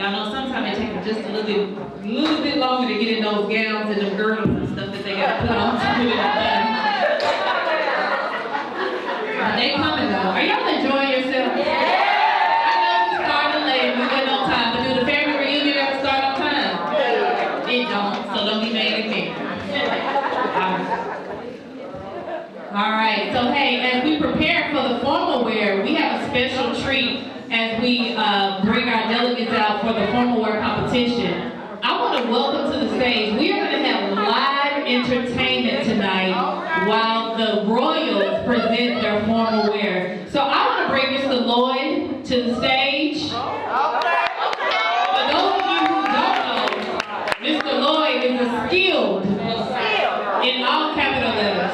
Y'all know sometimes it takes just a little bit longer to get in those gowns and the girdles and stuff that they got to put on to put it done. But they coming though. Are y'all enjoying yourself? Yeah. I know we started late, we went on time, but do the family reunion ever start on time? It don't, so don't be mad at me. All right, so hey, as we prepare for the formal wear, we have a special treat as we bring our delegates out for the formal wear competition. I want to welcome to the stage, we are going to have live entertainment tonight while the Royals present their formal wear. So I want to bring Mr. Lloyd to the stage. For those of you who don't know, Mr. Lloyd is a skilled, in all capital letters,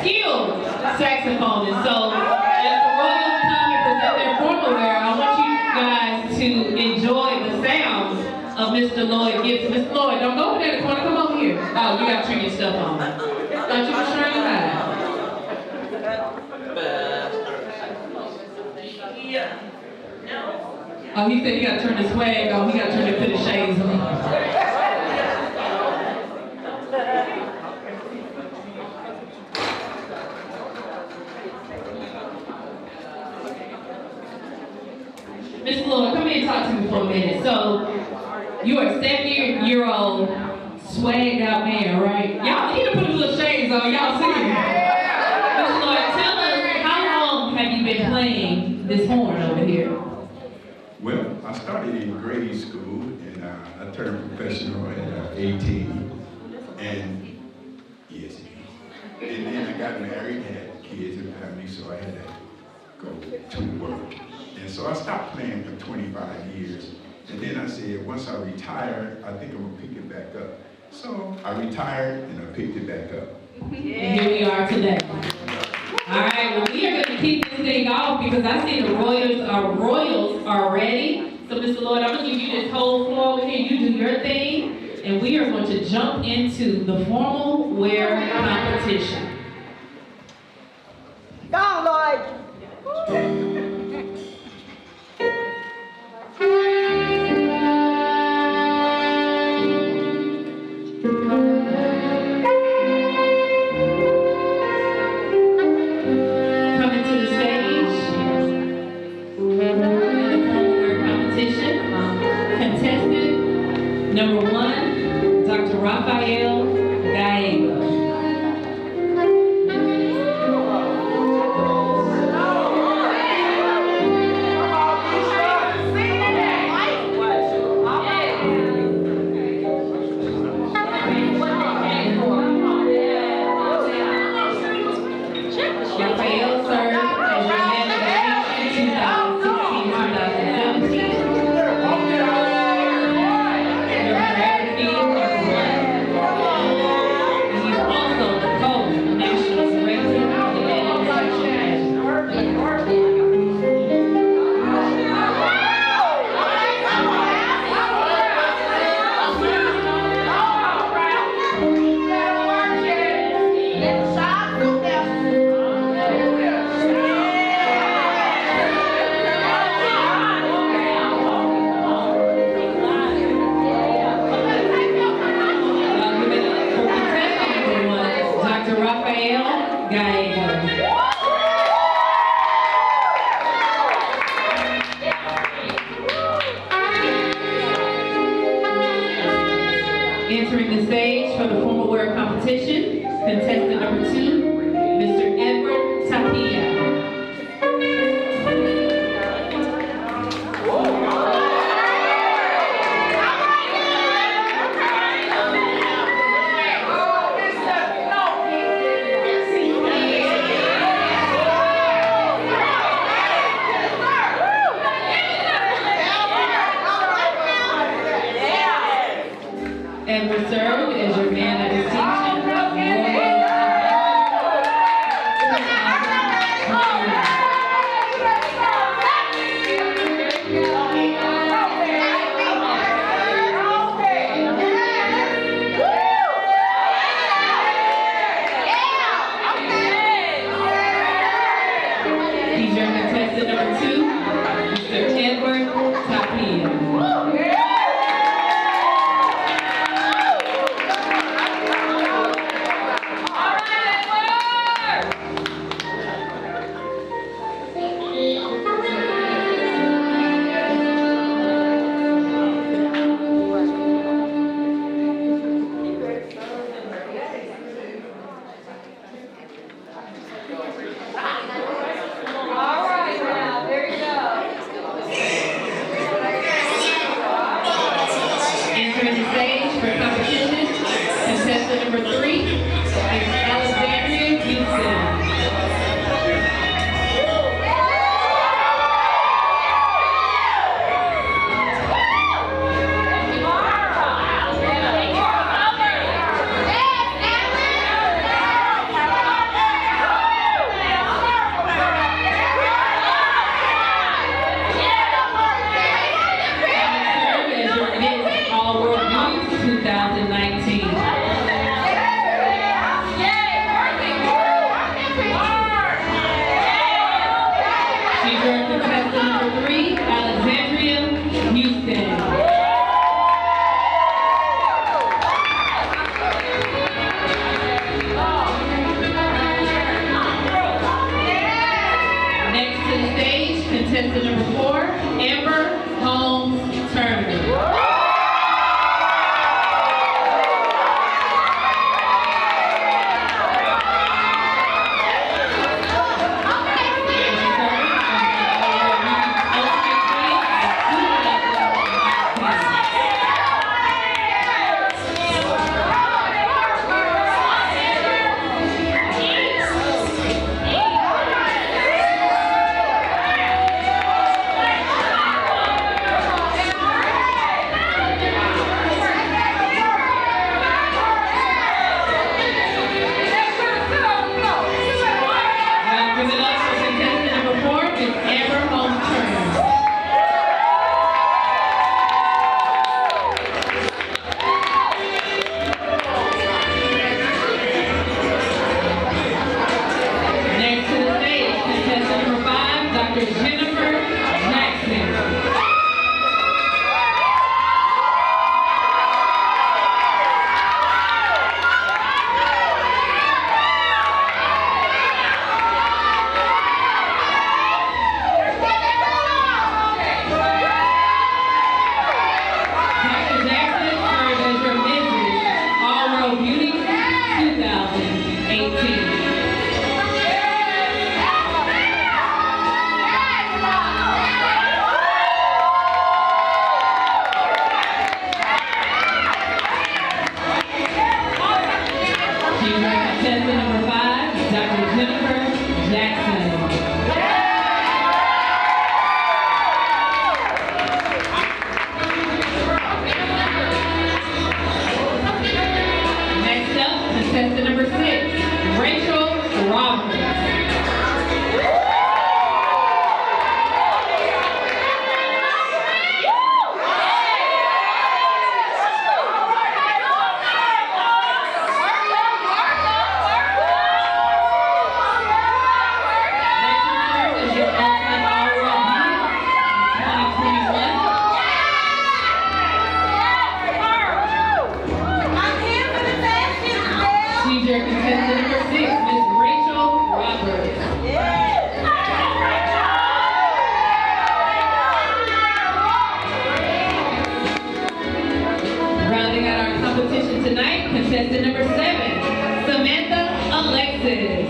skilled saxophonist. So as the Royals come and present their formal wear, I want you guys to enjoy the sounds of Mr. Lloyd Gibson. Mr. Lloyd, don't go over there in the corner, come over here. Oh, you gotta turn your stuff on. Thought you were showing your eye. Oh, he said he gotta turn the swag on, he gotta turn the put his shades on. Mr. Lloyd, come here and talk to me for a minute. So, you are a 70-year-old swagged out man, right? Y'all need to put a little shades on. Y'all see it. Mr. Lloyd, tell us, how long have you been playing this horn over here? Well, I started in grade school, and I turned professional at 18. And yes, and then I got married, had kids and family, so I had to go to work. And so I stopped playing for 25 years. And then I said, once I retire, I think I'm gonna pick it back up. So I retired and I picked it back up. And here we are today. All right, well, we are going to kick this thing off because I see the Royals are ready. So, Mr. Lloyd, I'm going to give you this whole floor over here. You do your thing, and we are going to jump into the formal wear competition. Go on, Lloyd. Number 1, Dr. Rafael Gallego. Rafael served as your manager in 2016-2017. Entering the stage for the formal wear competition, contestant number 2, Mr. Edward Tapia. Edward served as your man of distinction. He's your contestant number 2, Mr. Edward Tapia. Major contestant number 3, Alexandria Houston. Contestant number 4, Amber Holmes Turner. Contestant number 7, Samantha Alexis.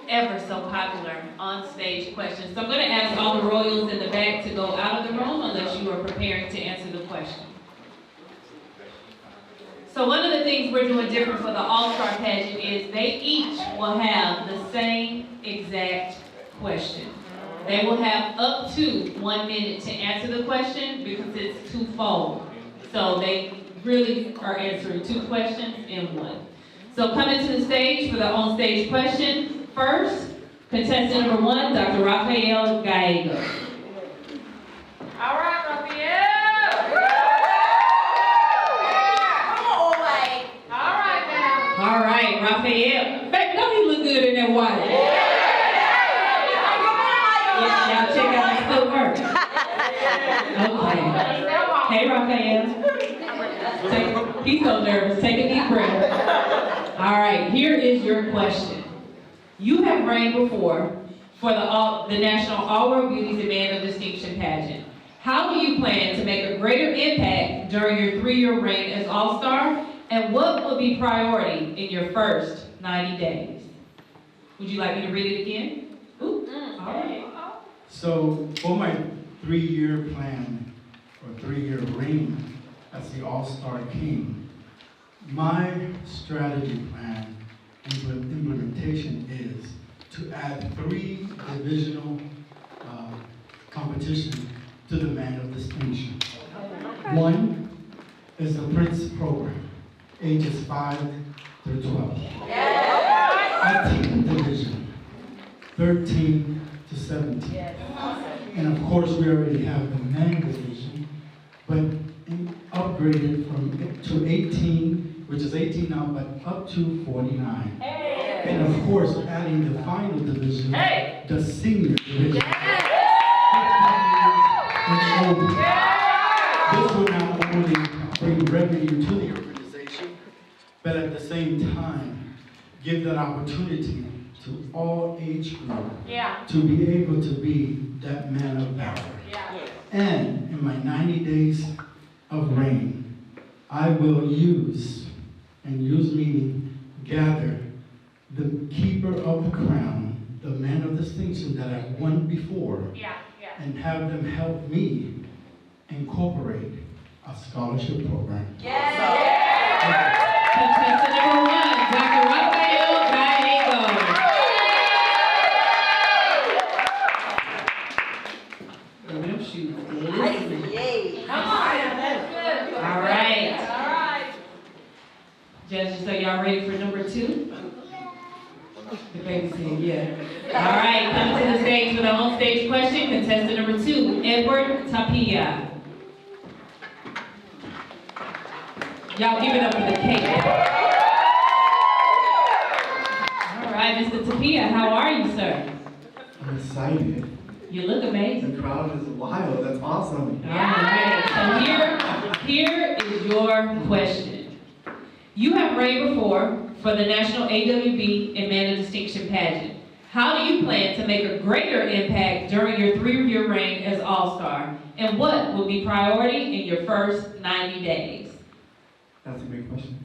Ever so popular on-stage questions. So I'm going to ask all the royals in the back to go out of the room unless you are preparing to answer the question. So one of the things we're doing different for the All-Star pageant is they each will have the same exact question. They will have up to 1 minute to answer the question because it's twofold. So they really are answering 2 questions in 1. So coming to the stage for the on-stage question. First, contestant number 1, Dr. Rafael Gallego. All right, Rafael. Come on, Olay. All right, now. All right, Rafael. Baby, don't he look good in that white? Y'all check out his footwork. Okay. Hey, Rafael. He's so nervous. Take a deep breath. All right, here is your question. You have reigned before for the National All World Beauties and Man of Distinction pageant. How do you plan to make a greater impact during your 3-year reign as All-Star? And what will be priority in your first 90 days? Would you like me to read it again? Ooh, all right. So for my 3-year plan, or 3-year reign as the All-Star King, my strategy plan implementation is to add 3 divisional competitions to the Man of Distinction. One is the Prince program, ages 5 through 12. I take the division, 13 to 17. And of course, we already have the man division, but upgraded to 18, which is 18 now, but up to 49. And of course, adding the final division, the senior division. And older. This will not only bring revenue to the organization, but at the same time, give that opportunity to all age groups to be able to be that man of valor. And in my 90 days of reign, I will use meaning gather the keeper of the crown, the man of distinction that I won before, and have them help me incorporate a scholarship program. Contestant number 1, Dr. Rafael Gallego. Them shoes glistening. All right. Judges, are y'all ready for number 2? The baby said, yeah. All right, coming to the stage with our on stage question, contestant number 2, Edward Tapia. Y'all give it up for the cake. All right, Mr. Tapia, how are you, sir? I'm excited. You look amazing. The crowd is wild. That's awesome. All right, so here is your question. You have reigned before for the National AWB and Man of Distinction pageant. How do you plan to make a greater impact during your 3-year reign as All-Star? And what will be priority in your first 90 days? That's a great question.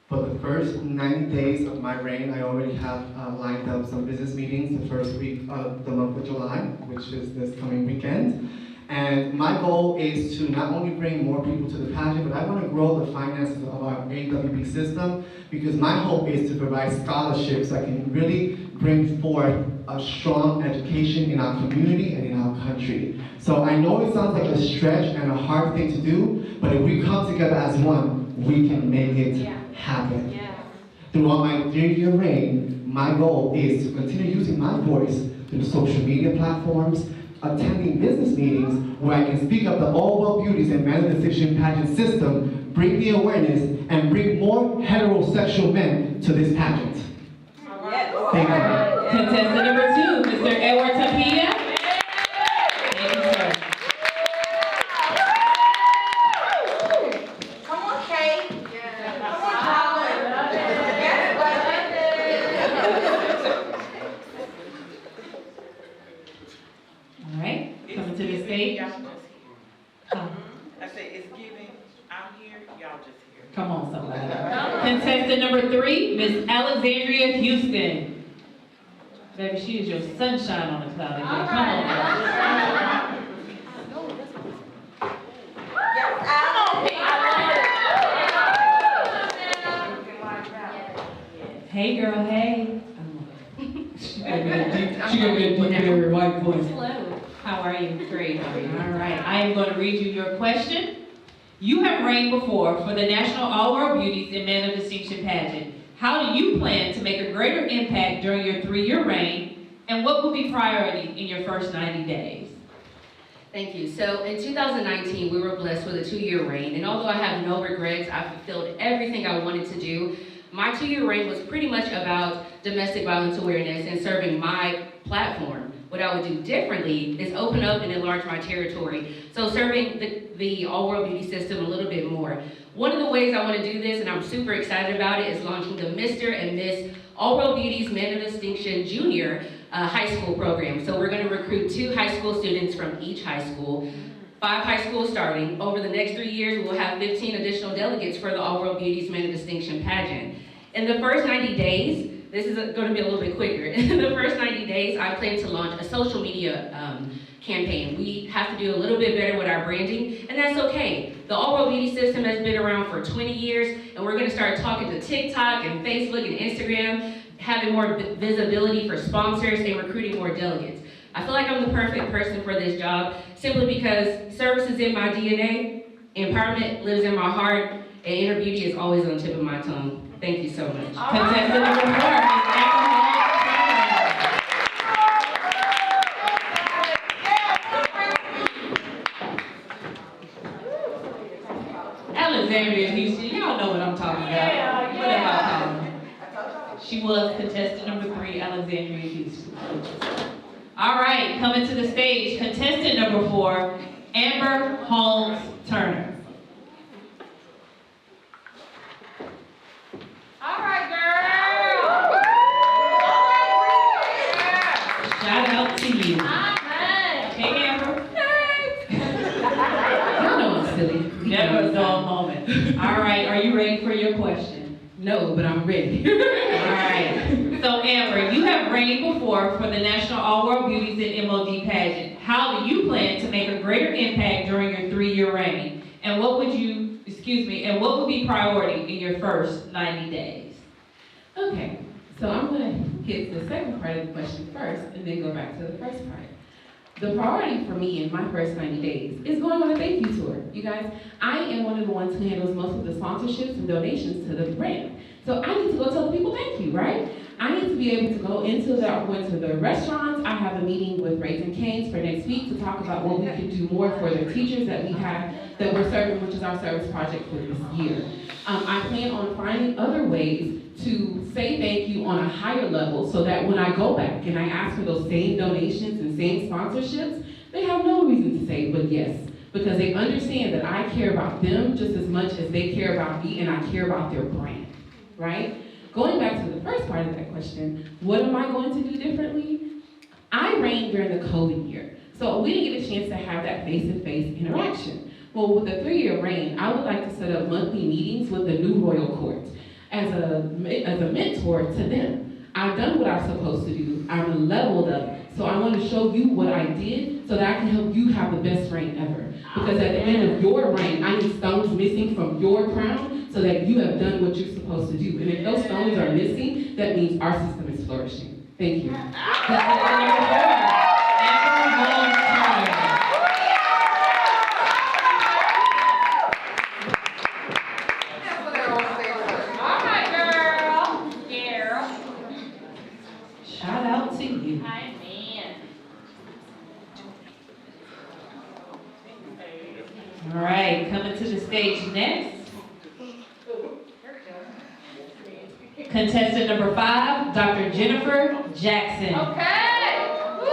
For the first 90 days of my reign, I already have lined up some business meetings the first week of the month of July, which is this coming weekend. And my goal is to not only bring more people to the pageant, but I want to grow the finances of our AWB system, because my hope is to provide scholarships that can really bring forth a strong education in our community and in our country. So I know it sounds like a stretch and a hard thing to do, but if we come together as one, we can make it happen. Throughout my 3-year reign, my goal is to continue using my voice through social media platforms, attending business meetings where I can speak up the All World Beauties and Man of Distinction pageant system, bring the awareness, and bring more heterosexual men to this pageant. Thank you. Contestant number 2, Mr. Edward Tapia. Thank you, sir. Come on, Kate. Come on, Colin. All right, coming to the stage. Y'all just here. Huh. I said, it's giving, I'm here, y'all just here. Come on, somebody. Contestant number 3, Miss Alexandria Houston. Baby, she is your sunshine on the cloud. Come on. Hey, girl, hey. She gonna get a deep, very white voice. Hello. How are you? Great. How are you? All right. I am going to read you your question. You have reigned before for the National All World Beauties and Man of Distinction pageant. How do you plan to make a greater impact during your 3-year reign, and what will be priority in your first 90 days? Thank you. So in 2019, we were blessed with a 2-year reign, and although I have no regrets, I fulfilled everything I wanted to do. My 2-year reign was pretty much about domestic violence awareness and serving my platform. What I would do differently is open up and enlarge my territory. So serving the All World Beauty system a little bit more. One of the ways I want to do this, and I'm super excited about it, is launching the Mr. and Miss All World Beauties Man of Distinction Junior high school program. So we're going to recruit 2 high school students from each high school, 5 high schools starting. Over the next 3 years, we'll have 15 additional delegates for the All World Beauties Men of Distinction pageant. In the first 90 days, this is going to be a little bit quicker. In the first 90 days, I plan to launch a social media campaign. We have to do a little bit better with our branding, and that's okay. The All World Beauty system has been around for 20 years, and we're going to start talking to TikTok and Facebook and Instagram, having more visibility for sponsors and recruiting more delegates. I feel like I'm the perfect person for this job, simply because service is in my DNA, empowerment lives in my heart, and inner beauty is always on the tip of my tongue. Thank you so much. Contestant number 4, Ms. Alcohol Turner. Alexandria Houston, y'all know what I'm talking about. What am I talking about? She was contestant number 3, Alexandria Houston. All right, coming to the stage, contestant number 4, Amber Holmes Turner. All right, girl. Shout out to you. Hey, Amber. Y'all know I'm silly. Never a dull moment. All right, are you ready for your question? No, but I'm ready. All right. So, Amber, you have reigned before for the National All World Beauties and MOD pageant. How do you plan to make a greater impact during your 3-year reign? And what would be priority in your first 90 days? Okay, so I'm gonna hit the second part of the question first and then go back to the first part. The priority for me in my first 90 days is going on a thank you tour. You guys, I am one of the ones who handles most of the sponsorships and donations to the brand. So I need to go tell the people thank you, right? I need to be able to go into the restaurants. I have a meeting with Raising Cane's for next week to talk about what we can do more for the teachers that we have, that we're serving, which is our service project for this year. I plan on finding other ways to say thank you on a higher level so that when I go back and I ask for those same donations and same sponsorships, they have no reason to say but yes, because they understand that I care about them just as much as they care about me and I care about their brand, right? Going back to the first part of that question, what am I going to do differently? I reigned during the COVID year, so we didn't get a chance to have that face-to-face interaction. Well, with the 3-year reign, I would like to set up monthly meetings with the new royal court as a mentor to them. I've done what I'm supposed to do. I'm leveled up. So I want to show you what I did so that I can help you have the best reign ever. Because at the end of your reign, I need stones missing from your crown so that you have done what you're supposed to do. And if those stones are missing, that means our system is flourishing. Thank you. Shout out to you. All right, coming to the stage next. Contestant number 5, Dr. Jennifer Jackson. Okay. Woo!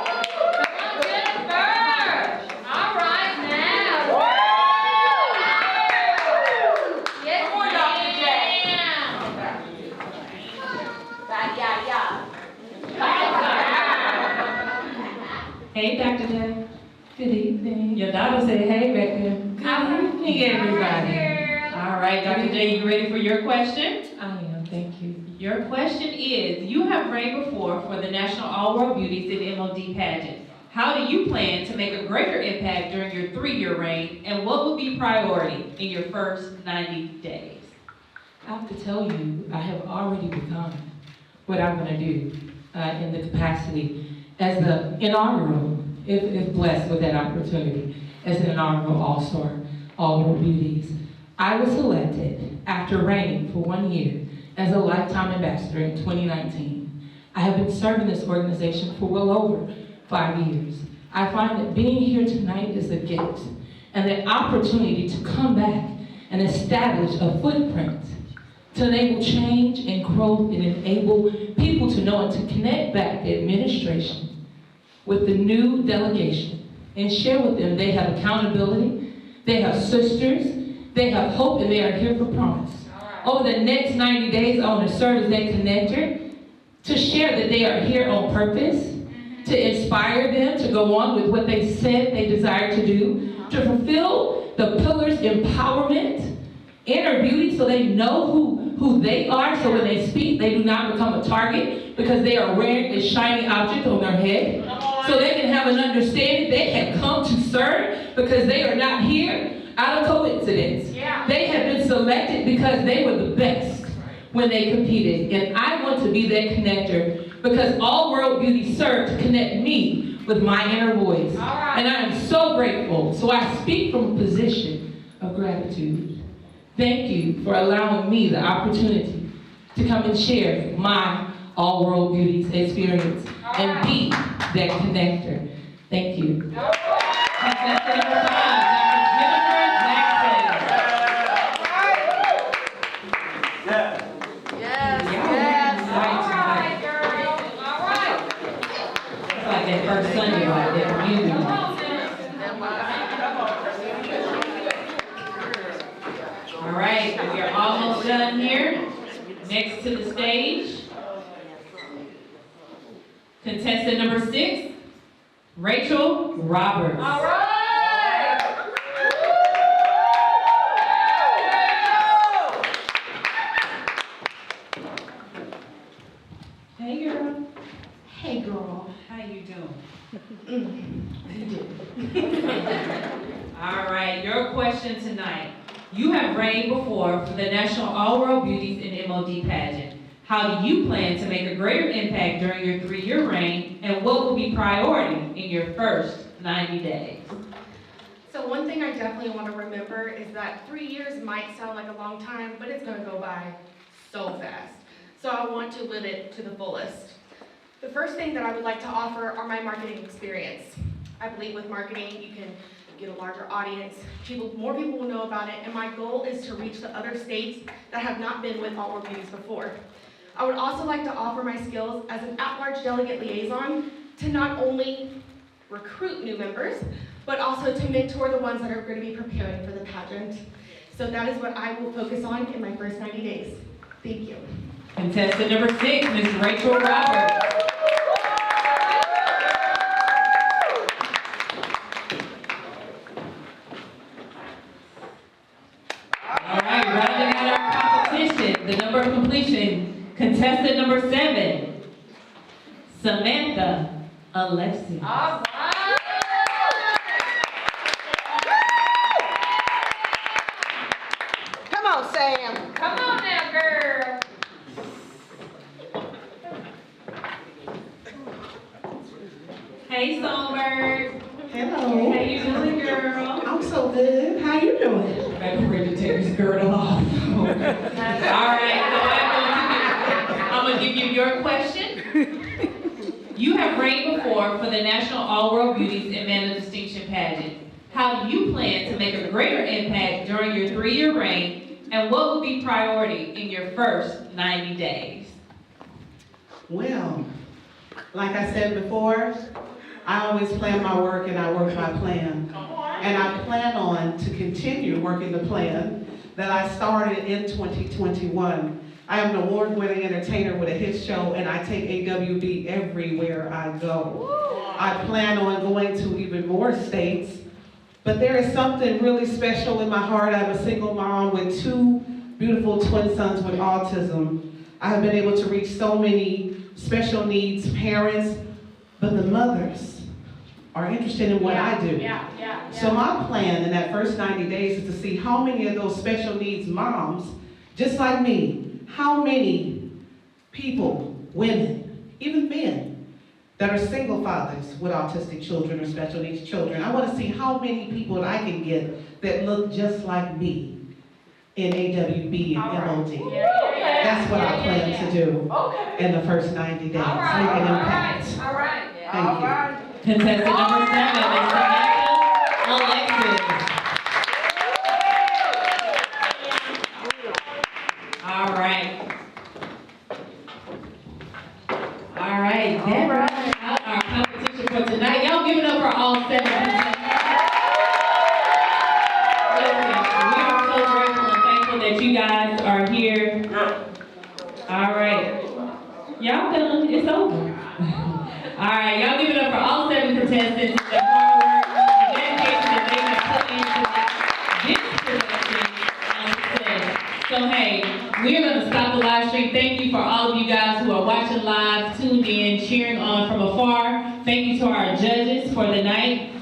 Come on, Jennifer. All right now. Woo! Yes, Come on, Dr. Hey, Dr. J. Good evening. Your daughter said, hey, back there. Good evening, everybody. All right, Dr. J, you ready for your question? I am, thank you. Your question is, you have reigned before for the National All World Beauties and MOD pageant. How do you plan to make a greater impact during your 3-year reign, and what will be priority in your first 90 days? I have to tell you, I have already begun what I'm going to do in the capacity as the inaugural, if blessed with that opportunity, as an inaugural All-Star All World Beauties. I was selected after reigning for 1 year as a lifetime ambassador in 2019. I have been serving this organization for well over 5 years. I find that being here tonight is a gift and the opportunity to come back and establish a footprint to enable change and growth and enable people to know and to connect back the administration with the new delegation and share with them they have accountability, they have sisters, they have hope, and they are here for promise. Over the next 90 days, I want to serve as that connector to share that they are here on purpose, to inspire them to go on with what they said they desire to do, to fulfill the pillars empowerment, inner beauty, so they know who they are, so when they speak, they do not become a target because they are wearing a shiny object on their head. So they can have an understanding they have come to serve because they are not here out of coincidence. They have been selected because they were the best when they competed. And I want to be that connector because All World Beauty served to connect me with my inner voice. And I am so grateful. So I speak from a position of gratitude. Thank you for allowing me the opportunity to come and share my All World Beauty experience and be that connector. Thank you. Contestant number 5, Dr. Jennifer Jackson. Alright, girl. Alright. It's like that first Sunday, like that reunion. All right, we are almost done here. Next to the stage, contestant number 6, Rachel Roberts. Alright. Hey, girl. Hey girl, How you doing? All right, your question tonight. You have reigned before for the National All World Beauties and MOD pageant. How do you plan to make a greater impact during your 3-year reign, and what will be priority in your first 90 days? so one thing I definitely want to remember is that 3 years might sound like a long time, but it's going to go by so fast. So I want to live it to the fullest. The first thing that I would like to offer are my marketing experience. I believe with marketing, you can get a larger audience, more people will know about it, and my goal is to reach the other states that have not been with All World Beauties before. I would also like to offer my skills as an at-large delegate liaison to not only recruit new members, but also to mentor the ones that are going to be preparing for the pageant. So that is what I will focus on in my first 90 days. Thank you. Contestant number 6, Ms. Rachel Roberts. All right, rounding out our competition, the number of completion, contestant number 7, Samantha Alexis. Alright. Come on, Sam. Come on now, girl. Hey, Songbird. Hello. How you doing, girl? I'm so good. How you doing? I'm ready to take this girdle off. All right, so I'm gonna give you your question. You have reigned before for the National All World Beauties and Man of Distinction pageant. How do you plan to make a greater impact during your 3-year reign, and what will be priority in your first 90 days? Well, like I said before, I always plan my work and I work my plan. And I plan on to continue working the plan that I started in 2021. I am an award-winning entertainer with a hit show, and I take AWB everywhere I go. I plan on going to even more states, but there is something really special in my heart. I'm a single mom with 2 beautiful twin sons with autism. I have been able to reach so many special needs parents, but the mothers are interested in what I do. So my plan in that first 90 days is to see how many of those special needs moms, just like me, how many people, women, even men, that are single fathers with autistic children or special needs children. I want to see how many people I can get that look just like me in AWB and MOD. That's what I plan to do in the first 90 days, make an impact. All right. Thank you. Contestant number 7, Ms. Samantha Alexis. All right. All right, that rounds out our competition for tonight. Y'all give it up for all 7 contestants. We are so grateful and thankful that you guys are here. All right. Y'all done? contestants, the hard work, the dedication that they have put into this production. So hey, we're gonna stop the live stream. Thank you for all of you guys who are watching live, tuned in, cheering on from afar. Thank you to our judges for the night.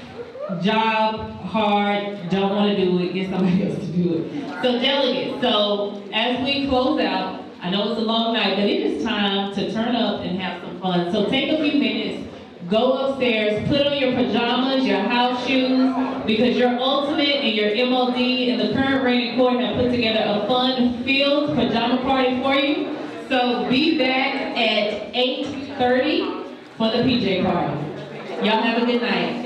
Job, hard, don't wanna do it, get somebody else to do it. So delegates, so as we close out, I know it's a long night, but it is time to turn up and have some fun. So take a few minutes, go upstairs, put on your pajamas, your house shoes, because your Ultimate and your MOD and the current reigning court have put together a fun-filled pajama party for you. So be back at 8:30 for the PJ party. Y'all have a good night.